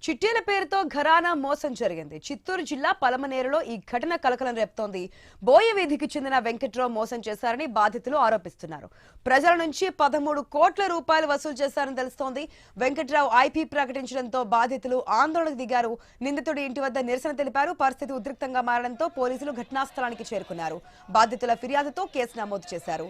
చిట్టీల పేరుతో ఘరానా మోసం జరిగింది. చిత్తూరు జిల్లా పలమనేరులో ఈ ఘటన కలకలం రేపుతోంది. బోయ వీధికి చెందిన వెంకట్రావు మోసం చేశారని బాధితులు ఆరోపిస్తున్నారు. ప్రజల నుంచి 13 కోట్ల రూపాయలు వసూలు చేశారని తెలుస్తోంది. వెంకట్రావు ఐపీ ప్రకటించడంతో బాధితులు ఆందోళనకు దిగారు. నిందితుడి ఇంటి వద్ద నిరసన తెలిపారు. పరిస్థితి ఉద్రిక్తంగా మారడంతో పోలీసులు ఘటనా స్థలానికి చేరుకున్నారు. బాధితుల ఫిర్యాదుతో కేసు నమోదు చేశారు.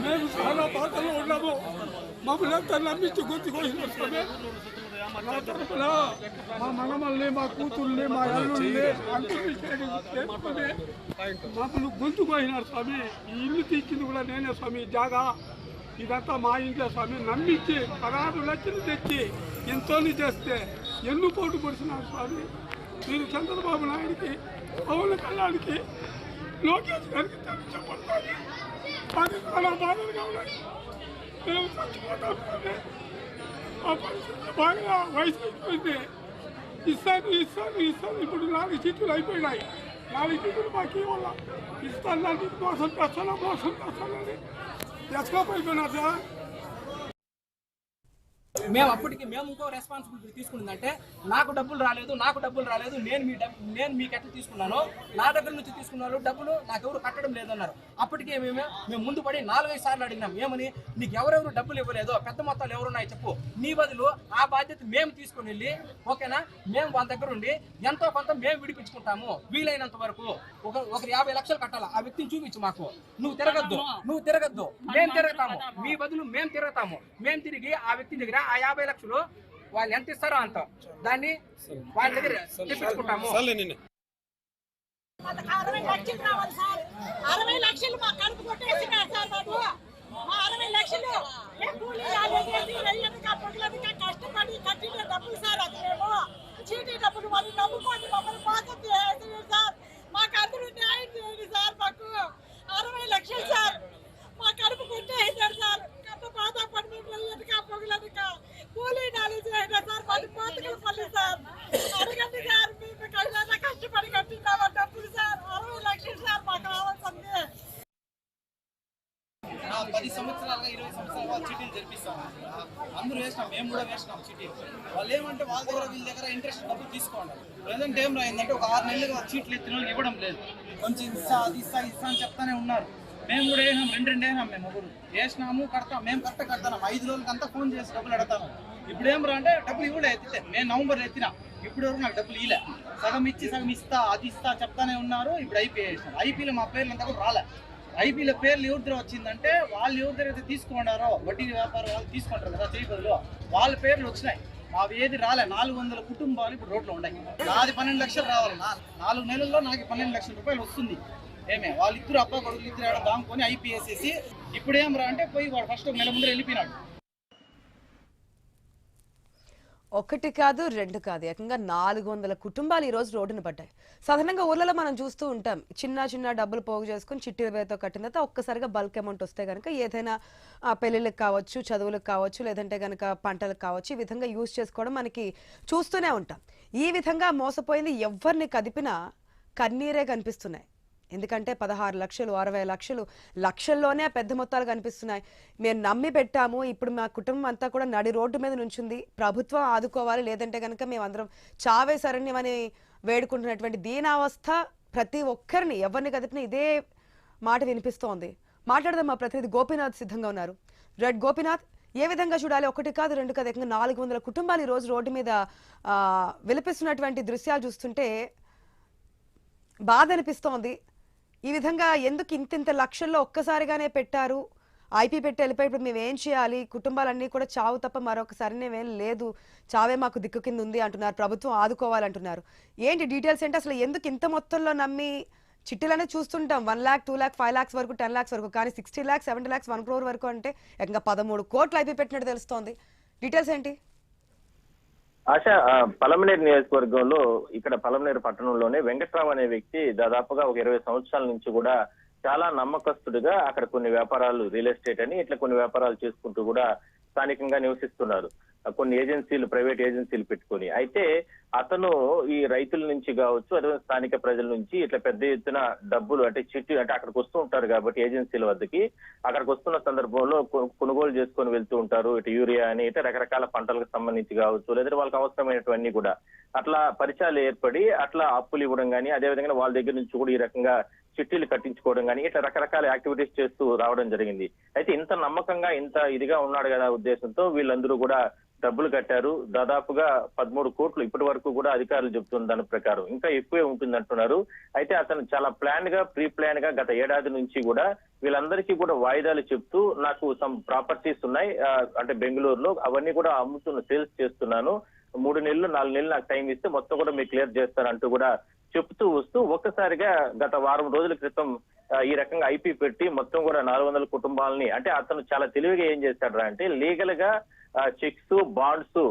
మేము చాలా బాధలో ఉన్నాము. మమ్మల్ని అంతా నమ్మించి గుర్తుకొచ్చినారు. నా తరపున మా మనమల్ని, మా కూతుర్ని, మా అల్లుల్ని అందరినీ చేసుకుని మమ్మల్ని గుర్తుకొచ్చినారు స్వామి. ఈ ఇల్లు తీసింది కూడా నేనే స్వామి. జాగా ఇదంతా మా ఇంట్లో స్వామి. నమ్మించి 16 లక్షలు తెచ్చి ఎంతోని చేస్తే ఎన్ను పోటు పడుతున్నారు స్వామి. మీరు చంద్రబాబు నాయుడికి, పవన్ కళ్యాణ్కి, లోకేష్ గారికి చెప్పండి. అది చాలా బాధలుగా ఉన్నాయి. మేము చచ్చిపోతాం. ఆ పరిస్థితి బాగా వయసు అయిపోయింది. ఇస్తాను ఇప్పుడు 4 సీట్లు అయిపోయినాయి. 4 సీట్లు మాకు ఇవ్వాల. ఇస్తాను మోసం చేస్తానని ఎస్కోపోయిపోయినారు సార్. మేము అప్పటికి ఇంకో రెస్పాన్సిబిలిటీ తీసుకున్నదంటే నాకు డబ్బులు రాలేదు, నేను మీకు ఎట్లా తీసుకున్నాను, నా దగ్గర నుంచి తీసుకున్నారు డబ్బులు, నాకు ఎవరు కట్టడం లేదన్నారు. అప్పటికే మేము ముందు పడి 4-5 సార్లు అడిగినాం. ఏమని, నీకు ఎవరెవరు డబ్బులు ఇవ్వలేదో, పెద్ద మొత్తాలు ఎవరున్నాయి చెప్పు, నీ బదులు ఆ బాధ్యత మేము తీసుకుని వెళ్ళి, ఓకేనా, మేము వాళ్ళ దగ్గర ఉండి ఎంతో కొంత మేము విడిపించుకుంటాము, వీలైనంత వరకు. ఒకరు 50 లక్షలు కట్టాలా, ఆ వ్యక్తిని చూపించు మాకు. నువ్వు తిరగద్దు, మేము తిరుగుతాము, మీ బదులు మేము తిరుగుతాము. మేము తిరిగి ఆ వ్యక్తి దగ్గర ఆ 50 లక్షలు వాళ్ళు ఎంత ఇస్తారో అంత దాన్ని వాళ్ళ దగ్గర తెప్పించుకుంటాము. 60 లక్షలు రావాలి సార్. 60 లక్షలు మా కడుపు కొట్టేసినారు సార్. బాబు మా 60 లక్షలు మేము కూలీ కష్టపడి కట్టిన డబ్బులు సార్. అది మేము చీటీ డబ్బులు వాళ్ళు నమ్ముకోండి మమ్మల్ని మోసం చేసి సార్. మాకు అందరూ న్యాయం చేయండి సార్. మాకు 60 లక్షలు సార్ మా కడుపు కొట్టేసినారు సార్. కట్ట బాధపడి మేము పొగలనుక కూలీ నాలుగు చేయండి సార్. మాది పోతుకల పల్లి సార్. అడగండి సార్, మేము కష్టపడి కట్టినామా డబ్బులు సార్. 60 లక్షలు సార్ మాకు కావాల్సింది. 10 సంవత్సరాలుగా 20 సంవత్సరాలుగా చీటీలు జరిపిస్తాం. అందరూ వేసినాం, మేము కూడా వేసినాం చీటీలు. వాళ్ళు ఏమంటే వాళ్ళ దగ్గర వీళ్ళ దగ్గర ఇంట్రెస్ట్ డబ్బులు తీసుకోండి. ప్రజెంట్ ఏం రాయిందంటే ఒక 6 నెలలుగా చీట్లు ఎత్తిన వాళ్ళకి ఇవ్వడం లేదు. కొంచెం అది ఇస్తా అని చెప్తానే ఉన్నారు. మేము కూడా వేసినాం, 2 వేసినాం. మేము ఒకరు వేసినాము, కడతాం. మేము కడతాం 5 రోజులకంతా ఫోన్ చేసి డబ్బులు అడతాము. ఇప్పుడు ఏం రా అంటే డబ్బులు ఇవ్వలే. ఎత్తితే నేను నవంబర్ ఎత్తినా, ఇప్పుడు వరకు నాకు డబ్బులు ఇలే. సగం ఇచ్చి సగం ఇస్తా, అది ఇస్తా చెప్తానే ఉన్నారు. ఇప్పుడు ఐపీ వేసినారు. ఐపీలో మా పేర్లు అంతా కూడా రాలే. ఐపీలో పేర్లు ఎవరి దగ్గర వచ్చిందంటే వాళ్ళు ఎవరి దగ్గర అయితే తీసుకున్నారో, వడ్డీ వ్యాపారం వాళ్ళు తీసుకుంటారు కదా చేయబదులు, వాళ్ళ పేర్లు వచ్చినాయి. అవి ఏది రాలే. 400 కుటుంబాలు ఇప్పుడు రోడ్లో ఉన్నాయి. నాది 12 లక్షలు రావాలి. 4 నెలల్లో నాకు 12 లక్షల రూపాయలు వస్తుంది. ఏమే వాళ్ళిద్దరు అబ్బా కొడుకులు ఇద్దరు దాముకొని ఐపీఎస్సేసి ఇప్పుడు ఏం రా అంటే పోయి వాడు ఫస్ట్ 1 నెల ముందర వెళ్ళిపోయినాడు. 1 కాదు 2 కాదు, ఏకంగా 400 కుటుంబాలు ఈ రోజు రోడ్డున పడ్డాయి. సాధారణంగా ఊర్లలో మనం చూస్తూ ఉంటాం, చిన్న డబ్బులు పోగు చేసుకుని చిట్టీల పేరుతో కట్టిన తర్వాత ఒక్కసారిగా బల్క్ అమౌంట్ వస్తే కనుక ఏదైనా పెళ్లిళ్ళకి కావచ్చు, చదువులకు కావచ్చు, లేదంటే కనుక పంటలకు కావచ్చు, ఈ విధంగా యూజ్ చేసుకోవడం మనకి చూస్తూనే ఉంటాం. ఈ విధంగా మోసపోయింది ఎవరిని కదిపినా కన్నీరే కనిపిస్తున్నాయి. ఎందుకంటే 16 లక్షలు, 60 లక్షలు, లక్షల్లోనే పెద్ద మొత్తాలు కనిపిస్తున్నాయి. మేము నమ్మి పెట్టాము, ఇప్పుడు మా కుటుంబం అంతా కూడా నడి రోడ్డు మీద నుంచింది, ప్రభుత్వం ఆదుకోవాలి, లేదంటే కనుక మేమందరం చావే శరణ్యమని వేడుకుంటున్నటువంటి దీనావస్థ ప్రతి ఒక్కరిని ఎవరిని కదిపినా ఇదే మాట వినిపిస్తోంది. మాట్లాడదాం, మా ప్రతినిధి గోపీనాథ్ సిద్ధంగా ఉన్నారు. రెడ్ గోపీనాథ్, ఏ విధంగా చూడాలి? 1 కాదు 2 కాదు, ఏకంగా 400 కుటుంబాలు ఈ రోజు రోడ్డు మీద విలపిస్తున్నటువంటి దృశ్యాలు చూస్తుంటే బాధ అనిపిస్తోంది. ఈ విధంగా ఎందుకు ఇంత లక్షల్లో ఒక్కసారిగానే పెట్టారు? ఐపీ పెట్టి వెళ్ళిపోయి ఇప్పుడు మేము ఏం చేయాలి? కుటుంబాలన్నీ కూడా చావు తప్ప మరొకసారినేమేం లేదు, చావే మాకు దిక్కు కింద ఉంది అంటున్నారు, ప్రభుత్వం ఆదుకోవాలంటున్నారు. ఏంటి డీటెయిల్స్ ఏంటి? అసలు ఎందుకు ఇంత మొత్తంలో నమ్మి చిట్టీలనే చూస్తుంటాం 1 lakh, 2 lakh, 5 lakhs వరకు, 10 lakhs వరకు, కానీ 60 lakhs, 70 lakhs, 1 crore వరకు అంటే ఇంకా 13 కోట్లు ఐపీ పెట్టినట్టు తెలుస్తోంది. డీటెయిల్స్ ఏంటి? ఆశ, పలమనేరు నియోజకవర్గంలో ఇక్కడ పలమనేరు పట్టణంలోనే వెంకట్రావు అనే వ్యక్తి దాదాపుగా ఒక 20 సంవత్సరాల నుంచి కూడా చాలా నమ్మకస్తుడిగా అక్కడ కొన్ని వ్యాపారాలు, రియల్ ఎస్టేట్ అని ఇట్లా కొన్ని వ్యాపారాలు చేసుకుంటూ కూడా స్థానికంగా నివసిస్తున్నారు. కొన్ని ఏజెన్సీలు, ప్రైవేట్ ఏజెన్సీలు పెట్టుకొని. అయితే అతను ఈ రైతుల నుంచి కావచ్చు, అదే స్థానిక ప్రజల నుంచి ఇట్లా పెద్ద ఎత్తున డబ్బులు అంటే చిట్టి అంటే అక్కడికి వస్తూ ఉంటారు కాబట్టి ఏజెన్సీల వద్దకి అక్కడికి వస్తున్న సందర్భంలో కొనుగోలు చేసుకొని వెళ్తూ ఉంటారు. ఇటు యూరియా అని ఇటు రకరకాల పంటలకు సంబంధించి కావచ్చు, లేదా వాళ్ళకి అవసరమైనటువన్నీ కూడా అట్లా పరిచయాలు ఏర్పడి అట్లా అప్పులు ఇవ్వడం కానీ, అదేవిధంగా వాళ్ళ దగ్గర నుంచి కూడా ఈ రకంగా చిట్టీలు కట్టించుకోవడం కానీ ఇట్లా రకరకాల యాక్టివిటీస్ చేస్తూ రావడం జరిగింది. అయితే ఇంత నమ్మకంగా ఇంత ఇదిగా ఉన్నాడు కదా ఉద్దేశంతో వీళ్ళందరూ కూడా డబ్బులు కట్టారు. దాదాపుగా 13 కోట్లు ఇప్పటి వరకు కూడా అధికారులు చెబుతున్న దాని ప్రకారం ఇంకా ఎక్కువే ఉంటుంది అంటున్నారు. అయితే అతను చాలా ప్రీ ప్లాన్ గా గత ఏడాది నుంచి కూడా వీళ్ళందరికీ కూడా వాయిదాలు చెప్తూ నాకు సమ్ ప్రాపర్టీస్ ఉన్నాయి అంటే బెంగళూరులో, అవన్నీ కూడా సేల్స్ చేస్తున్నాను, 3 నెలలు 4 నెలలు నాకు టైం ఇస్తే మొత్తం కూడా మీకు క్లియర్ చేస్తానంటూ కూడా చెప్తూ వస్తూ ఒక్కసారిగా గత వారం రోజుల క్రితం ఈ రకంగా ఐపీ పెట్టి మొత్తం కూడా 400 కుటుంబాలని అంటే అతను చాలా తెలివిగా ఏం చేశాడు అంటే లీగల్ గా చెక్స్, బాండ్స్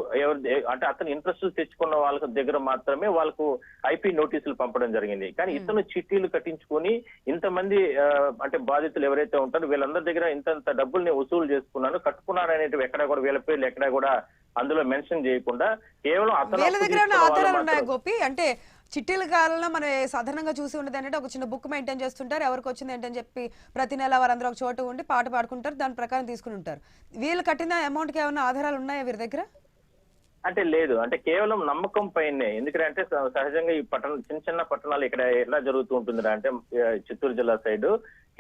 అంటే అతను ఇంట్రెస్ట్ తెచ్చుకున్న వాళ్ళ దగ్గర మాత్రమే వాళ్ళకు ఐపీ నోటీసులు పంపడం జరిగింది. కానీ ఇతను చిట్టీలు కట్టించుకొని ఇంతమంది అంటే బాధితులు ఎవరైతే ఉంటారో వీళ్ళందరి దగ్గర ఇంత డబ్బుల్ని వసూలు చేసుకున్నాను, కట్టుకున్నాను అనేటివి ఎక్కడ కూడా వీళ్ళ పేర్లు ఎక్కడ కూడా అందులో మెన్షన్ చేయకుండా కేవలం అతను గోపి అంటే చిట్టీల కాలంలో మనం సాధారణంగా చూసి ఉండేది ఏంటంటే ఒక చిన్న బుక్ మెయింటైన్ చేస్తుంటారు, ఎవరికి వచ్చింది ఏంటని చెప్పి ప్రతి నెల వారందరూ ఒక చోటు ఉండి పాట పాడుకుంటారు, దాని ప్రకారం తీసుకుని ఉంటారు. వీళ్ళు కట్టిన అమౌంట్ కి ఏమైనా ఆధారాలు ఉన్నాయా వీరి దగ్గర? అంటే లేదు, అంటే కేవలం నమ్మకం పైనే. ఎందుకంటే సహజంగా ఈ చిన్న పట్టణాలు ఇక్కడ ఎలా జరుగుతూ ఉంటుంది అంటే చిత్తూరు జిల్లా సైడ్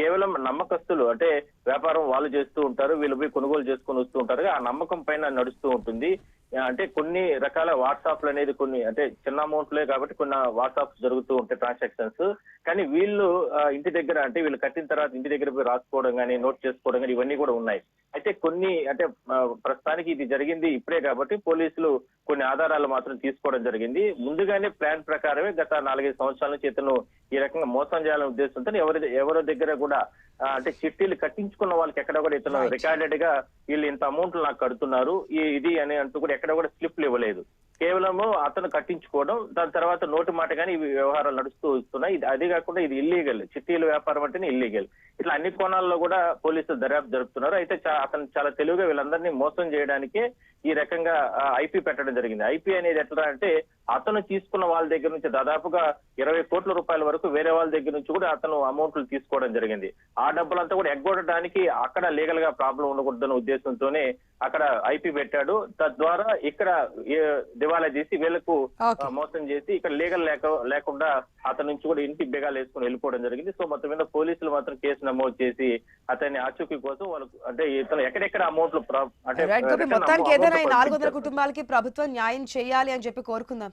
కేవలం నమ్మకస్తులు అంటే వ్యాపారం వాళ్ళు చేస్తూ ఉంటారు, వీళ్ళు పోయి కొనుగోలు చేసుకొని వస్తూ ఉంటారు, ఆ నమ్మకం పైన నడుస్తూ ఉంటుంది. అంటే కొన్ని రకాల వాట్సాప్లు అనేది కొన్ని అంటే చిన్న అమౌంట్లే కాబట్టి కొన్ని వాట్సాప్స్ జరుగుతూ ఉంటాయి ట్రాన్సాక్షన్స్. కానీ వీళ్ళు ఇంటి దగ్గర అంటే వీళ్ళు కట్టిన తర్వాత ఇంటి దగ్గర పోయి రాసుకోవడం కానీ, నోట్ చేసుకోవడం కానీ ఇవన్నీ కూడా ఉన్నాయి. అయితే కొన్ని అంటే ప్రస్తుతానికి ఇది జరిగింది ఇప్పుడే కాబట్టి పోలీసులు కొన్ని ఆధారాలు మాత్రం తీసుకోవడం జరిగింది. ముందుగానే ప్లాన్ ప్రకారమే గత 4-5 సంవత్సరాల నుంచి ఇతను ఈ రకంగా మోసం చేయాలనే ఉద్దేశంతో ఎవరి దగ్గర కూడా అంటే చిట్టీలు కట్టించుకున్న వాళ్ళకి ఎక్కడ కూడా ఇతను రికార్డెడ్ గా వీళ్ళు ఇంత అమౌంట్లు నాకు కడుతున్నారు ఇది అని అంటూ కూడా ఎక్కడ కూడా స్లిప్లు ఇవ్వలేదు. కేవలము అతను కట్టించుకోవడం, దాని తర్వాత నోటి మాట కానీ ఇవి వ్యవహారాలు నడుస్తూ వస్తున్నాయి. అదే కాకుండా ఇది ఇల్లీగల్, చిట్టీల వ్యాపారం అంటేనే ఇల్లీగల్. ఇట్లా అన్ని కోణాల్లో కూడా పోలీసులు దర్యాప్తు జరుపుతున్నారు. అయితే అతను చాలా తెలివిగా వీళ్ళందరినీ మోసం చేయడానికే ఈ రకంగా ఐపీ పెట్టడం జరిగింది. ఐపీ అనేది ఎట్లా అంటే అతను తీసుకున్న వాళ్ళ దగ్గర నుంచి దాదాపుగా 20 కోట్ల రూపాయల వరకు వేరే వాళ్ళ దగ్గర నుంచి కూడా అతను అమౌంట్లు తీసుకోవడం జరిగింది. ఆ డబ్బులంతా కూడా ఎగ్గొట్టడానికి అక్కడ లీగల్ గా ప్రాబ్లం ఉండకూడదన్న ఉద్దేశంతోనే అక్కడ ఐపీ పెట్టాడు. తద్వారా ఇక్కడ దివాలా చేసి వీళ్ళకు మోసం చేసి ఇక్కడ లీగల్ లేకుండా అతని నుంచి కూడా ఇంటి బేగాలు వేసుకుని వెళ్ళిపోవడం జరిగింది. సో మొత్తం మీద పోలీసులు మాత్రం కేసు నమోదు చేసి అతన్ని ఆచూకీ కోసం వాళ్ళకు అంటే ఇతను ఎక్కడెక్కడ అమౌంట్లు అంటే మొత్తానికి ఏదైనా 400 కుటుంబాలకి ప్రభుత్వం న్యాయం చేయాలి అని చెప్పి కోరుకుందాం.